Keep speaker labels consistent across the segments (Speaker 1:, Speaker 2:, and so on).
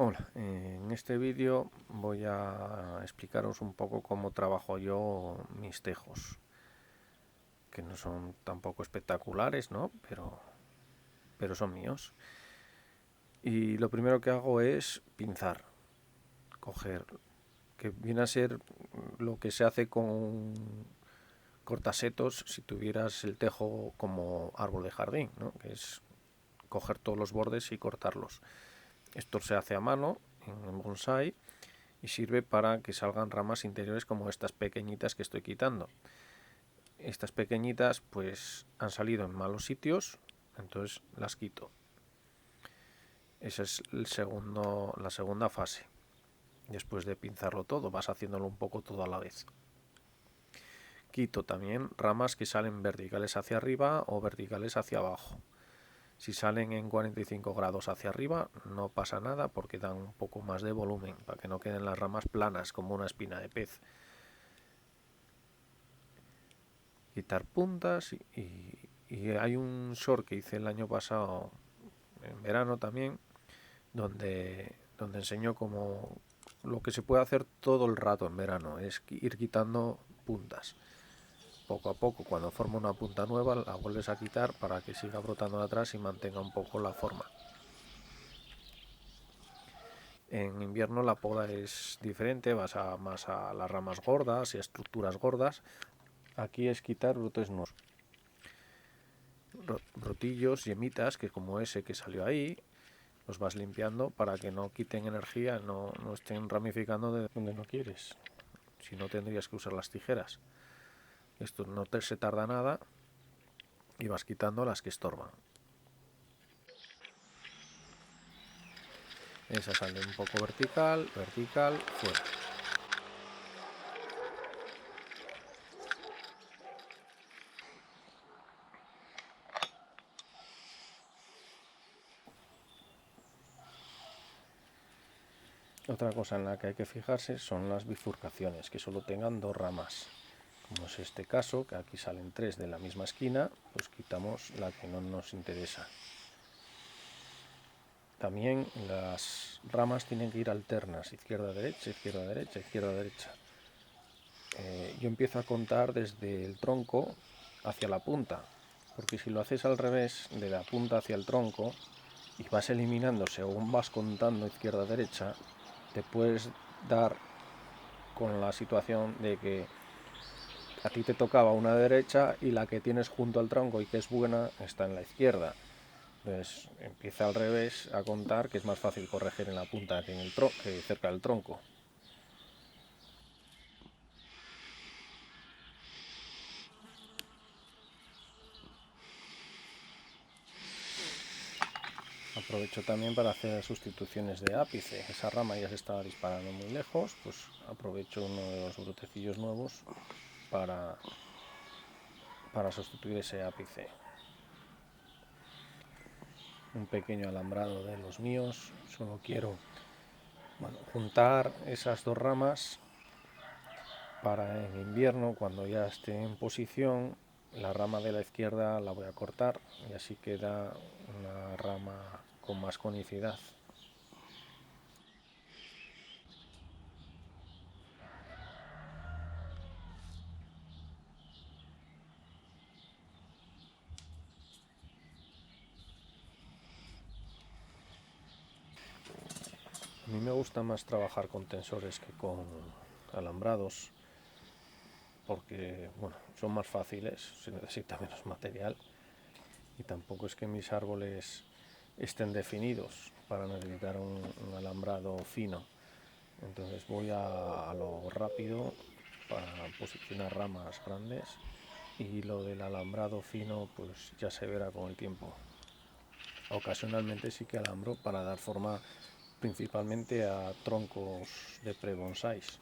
Speaker 1: Hola, en este vídeo voy a explicaros un poco cómo trabajo yo mis tejos, que no son tampoco espectaculares, ¿no? Pero son míos. Y lo primero que hago es pinzar, coger, que viene a ser lo que se hace con cortasetos si tuvieras el tejo como árbol de jardín, ¿no? Que es coger todos los bordes y cortarlos. Esto se hace a mano en bonsai y sirve para que salgan ramas interiores como estas pequeñitas que estoy quitando. Estas pequeñitas pues han salido en malos sitios, entonces las quito. Esa es la segunda fase. Después de pinzarlo todo, vas haciéndolo un poco todo a la vez. Quito también ramas que salen verticales hacia arriba o verticales hacia abajo. Si salen en 45 grados hacia arriba no pasa nada porque dan un poco más de volumen para que no queden las ramas planas como una espina de pez. Quitar puntas y hay un short que hice el año pasado en verano también donde enseño como lo que se puede hacer todo el rato en verano es ir quitando puntas poco a poco. Cuando forma una punta nueva la vuelves a quitar para que siga brotando de atrás y mantenga un poco la forma. En invierno la poda es diferente, más a las ramas gordas y a estructuras gordas. Aquí es quitar brotes nuevos, brotillos, yemitas, que como ese que salió ahí, los vas limpiando para que no quiten energía, no estén ramificando de donde no quieres. Si no, tendrías que usar las tijeras. Esto no se tarda nada y vas quitando las que estorban. Esa sale un poco vertical, vertical, fuera. Otra cosa en la que hay que fijarse son las bifurcaciones, que solo tengan dos ramas. Como es este caso, que aquí salen tres de la misma esquina, pues quitamos la que no nos interesa. También las ramas tienen que ir alternas, izquierda-derecha, izquierda-derecha, izquierda-derecha. Yo empiezo a contar desde el tronco hacia la punta, porque si lo haces al revés, de la punta hacia el tronco, y vas eliminando según vas contando izquierda-derecha, te puedes dar con la situación de que a ti te tocaba una derecha y la que tienes junto al tronco y que es buena está en la izquierda. Entonces empieza al revés a contar, que es más fácil corregir en la punta que, que cerca del tronco. Aprovecho también para hacer sustituciones de ápice. Esa rama ya se estaba disparando muy lejos, pues aprovecho uno de los brotecillos nuevos para, para sustituir ese ápice. Un pequeño alambrado de los míos. Solo quiero juntar esas dos ramas para en invierno, cuando ya esté en posición, la rama de la izquierda la voy a cortar y así queda una rama con más conicidad. A mí me gusta más trabajar con tensores que con alambrados porque bueno, son más fáciles, se necesita menos material y tampoco es que mis árboles estén definidos para necesitar un alambrado fino. Entonces voy a lo rápido para posicionar ramas grandes y lo del alambrado fino pues ya se verá con el tiempo. Ocasionalmente sí que alambro para dar forma principalmente a troncos de pre-bonsáis,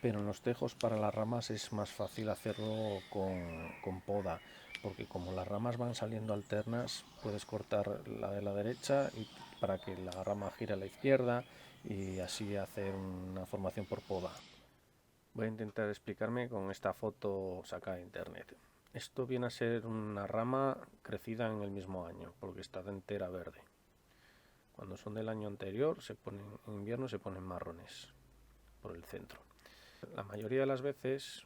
Speaker 1: pero en los tejos para las ramas es más fácil hacerlo con poda, porque como las ramas van saliendo alternas puedes cortar la de la derecha y para que la rama gire a la izquierda y así hacer una formación por poda. Voy a intentar explicarme con esta foto sacada de internet. Esto viene a ser una rama crecida en el mismo año, porque está entera verde. Cuando son del año anterior, en invierno se ponen marrones por el centro. La mayoría de las veces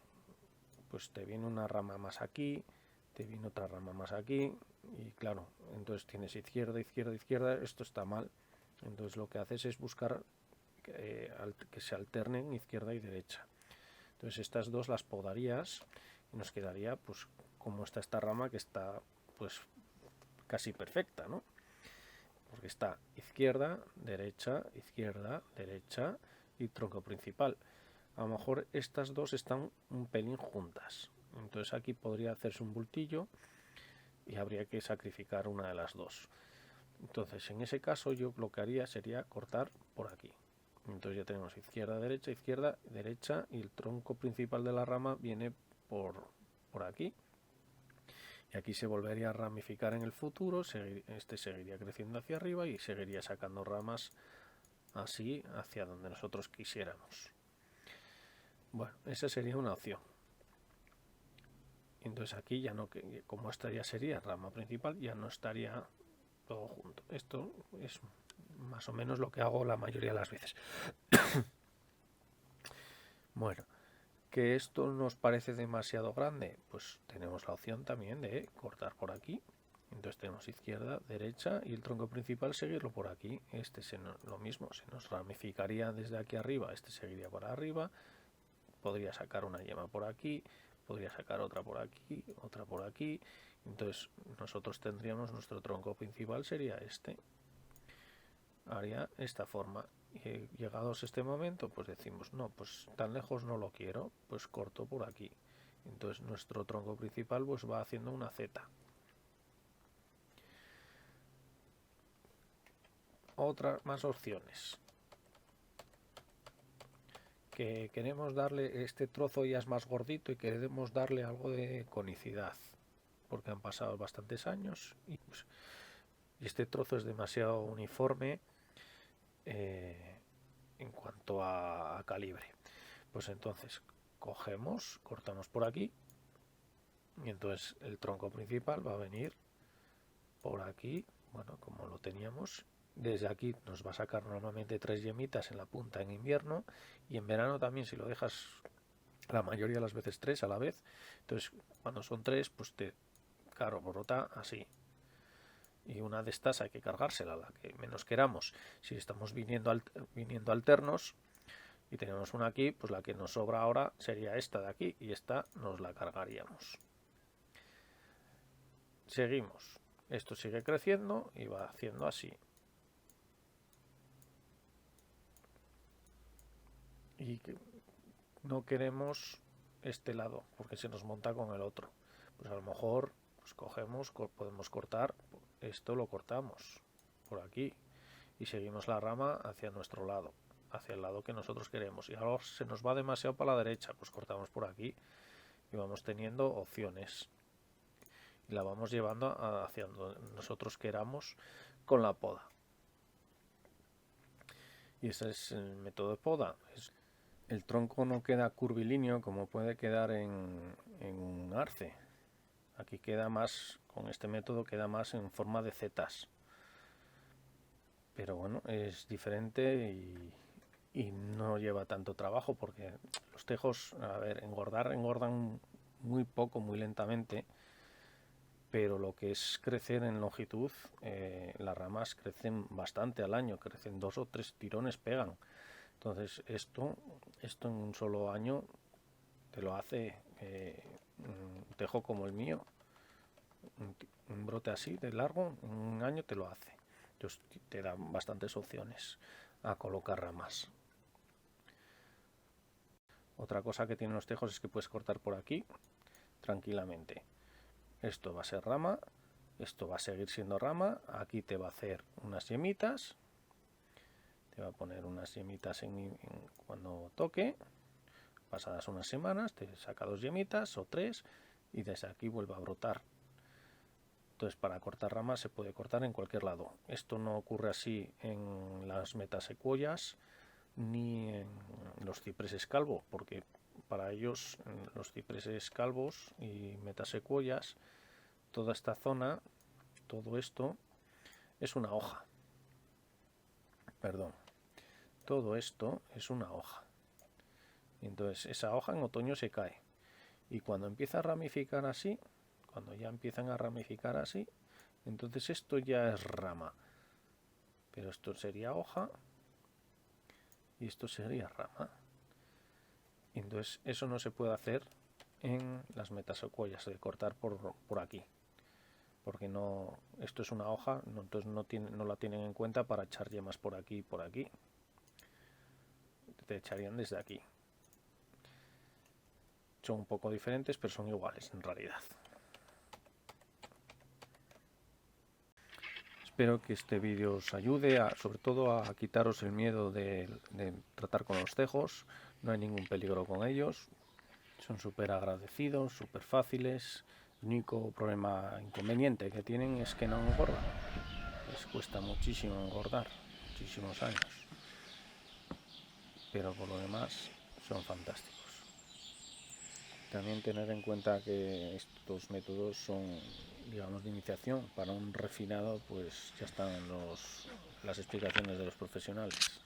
Speaker 1: pues te viene una rama más aquí, te viene otra rama más aquí, y claro, entonces tienes izquierda, izquierda, izquierda, esto está mal. Entonces lo que haces es buscar que se alternen izquierda y derecha. Entonces estas dos las podarías y nos quedaría pues como está esta rama, que está pues casi perfecta, ¿no? Porque está izquierda, derecha y tronco principal. A lo mejor estas dos están un pelín juntas, entonces aquí podría hacerse un bultillo y habría que sacrificar una de las dos. Entonces en ese caso yo lo que haría sería cortar por aquí. Entonces ya tenemos izquierda, derecha, y el tronco principal de la rama viene por aquí. Y aquí se volvería a ramificar en el futuro, este seguiría creciendo hacia arriba y seguiría sacando ramas así hacia donde nosotros quisiéramos. Bueno, esa sería una opción. Entonces aquí ya no, como esta ya sería rama principal, ya no estaría todo junto. Esto es más o menos lo que hago la mayoría de las veces. Bueno, que esto nos parece demasiado grande, pues tenemos la opción también de cortar por aquí. Entonces tenemos izquierda, derecha y el tronco principal seguirlo por aquí. Lo mismo, se nos ramificaría desde aquí arriba, este seguiría para arriba, podría sacar una yema por aquí, podría sacar otra por aquí, otra por aquí. Entonces nosotros tendríamos, nuestro tronco principal sería este, haría esta forma. Y llegados a este momento pues decimos, no, pues tan lejos no lo quiero, pues corto por aquí. Entonces nuestro tronco principal pues va haciendo una Z. Otras más opciones. Que queremos darle, este trozo ya es más gordito y queremos darle algo de conicidad, porque han pasado bastantes años y este trozo es demasiado uniforme en cuanto a calibre. Pues entonces cortamos por aquí y entonces el tronco principal va a venir por aquí, bueno, como lo teníamos. Desde aquí nos va a sacar normalmente 3 yemitas en la punta en invierno, y en verano también, si lo dejas la mayoría de las veces 3 a la vez. Entonces cuando son 3 pues claro, brota así, y una de estas hay que cargársela, la que menos queramos. Si estamos viniendo alternos y tenemos una aquí, pues la que nos sobra ahora sería esta de aquí, y esta nos la cargaríamos. Seguimos, esto sigue creciendo y va haciendo así, y no queremos este lado porque se nos monta con el otro. Pues a lo mejor pues podemos cortar esto, lo cortamos por aquí y seguimos la rama hacia nuestro lado, hacia el lado que nosotros queremos. Y ahora se nos va demasiado para la derecha, pues cortamos por aquí y vamos teniendo opciones y la vamos llevando hacia donde nosotros queramos con la poda. Y ese es el método de poda. El tronco no queda curvilíneo como puede quedar en un arce. Aquí queda más, con este método queda más en forma de zetas. Pero bueno, es diferente y no lleva tanto trabajo, porque los tejos, a ver, engordan muy poco, muy lentamente, pero lo que es crecer en longitud, las ramas crecen bastante al año, crecen 2 o 3 tirones, pegan. Entonces esto en un solo año te lo hace un tejo como el mío, un brote así de largo, en un año te lo hace. Entonces te dan bastantes opciones a colocar ramas. Otra cosa que tienen los tejos es que puedes cortar por aquí tranquilamente. Esto va a ser rama, esto va a seguir siendo rama, aquí te va a hacer unas yemitas, te va a poner unas yemitas cuando toque, pasadas unas semanas te saca 2 yemitas o 3 y desde aquí vuelve a brotar. Entonces para cortar ramas se puede cortar en cualquier lado. Esto no ocurre así en las metasecuoyas ni en los cipreses calvo, porque para ellos, los cipreses calvos y metasecuoyas, toda esta zona, todo esto es una hoja. perdón, todo esto es una hoja. Entonces esa hoja en otoño se cae. Y cuando empieza a ramificar así, cuando ya empiezan a ramificar así, entonces esto ya es rama. Pero esto sería hoja y esto sería rama. Entonces eso no se puede hacer en las metasecuoyas, de cortar por aquí. Porque no, esto es una hoja, entonces no la tienen en cuenta para echar yemas por aquí y por aquí. Te echarían desde aquí. Son un poco diferentes, pero son iguales en realidad. Espero que este vídeo os ayude, sobre todo a quitaros el miedo de tratar con los tejos. No hay ningún peligro con ellos. Son súper agradecidos, súper fáciles. El único inconveniente que tienen es que no engordan. Les cuesta muchísimo engordar, muchísimos años. Pero por lo demás son fantásticos. También tener en cuenta que estos métodos son, digamos, de iniciación. Para un refinado, pues ya están las explicaciones de los profesionales.